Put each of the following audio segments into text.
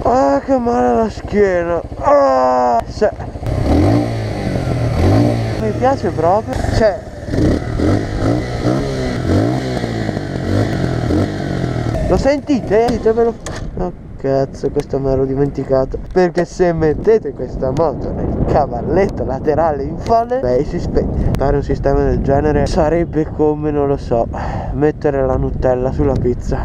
Ah, che male alla schiena. Ah, mi piace proprio. Cioè, lo sentite? Ditemelo. Oh cazzo, questo me l'ero dimenticato. Perché se mettete questa moto nel cavalletto laterale in folle, lei si spegne. Fare un sistema del genere sarebbe come, non lo so, mettere la Nutella sulla pizza.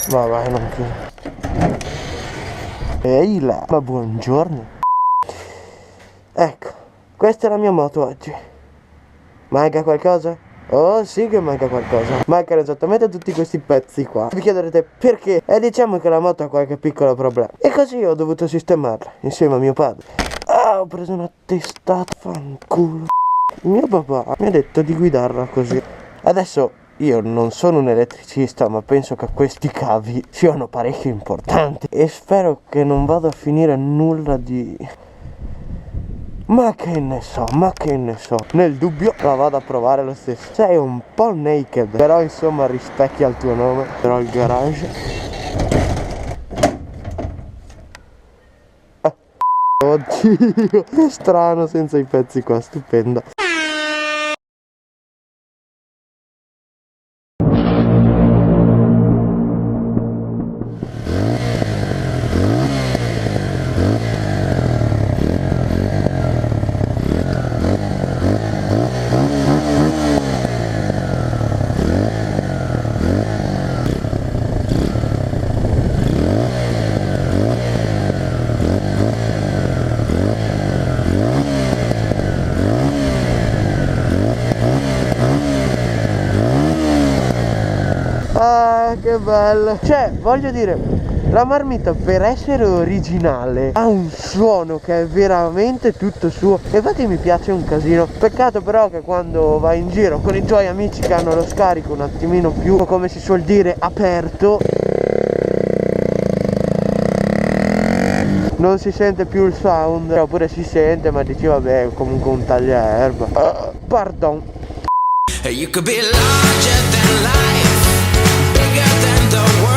Vabbè, non più. Ehi là, ma buongiorno. Ecco, questa è la mia moto oggi. Manca qualcosa? Oh sì che manca qualcosa. Mancano esattamente tutti questi pezzi qua. Vi chiederete perché? E diciamo che la moto ha qualche piccolo problema. E così ho dovuto sistemarla insieme a mio padre. Ah, ho preso una testata, fanculo. Mio papà mi ha detto di guidarla così. Adesso io non sono un elettricista, ma penso che questi cavi siano parecchio importanti. E spero che non vada a finire nulla di... Ma che ne so, ma che ne so. Nel dubbio la vado a provare lo stesso. Sei un po' naked, però insomma rispecchia il tuo nome. Però il garage. Oddio, che strano senza i pezzi qua, stupenda. Ah, che bello. Cioè, voglio dire, la marmita per essere originale ha un suono che è veramente tutto suo. E infatti mi piace un casino. Peccato però che quando vai in giro con i tuoi amici che hanno lo scarico un attimino più, come si suol dire, aperto, non si sente più il sound. Oppure si sente, ma dici vabbè, è comunque un tagliaerba. Pardon. You could be larger than life, bigger than the world.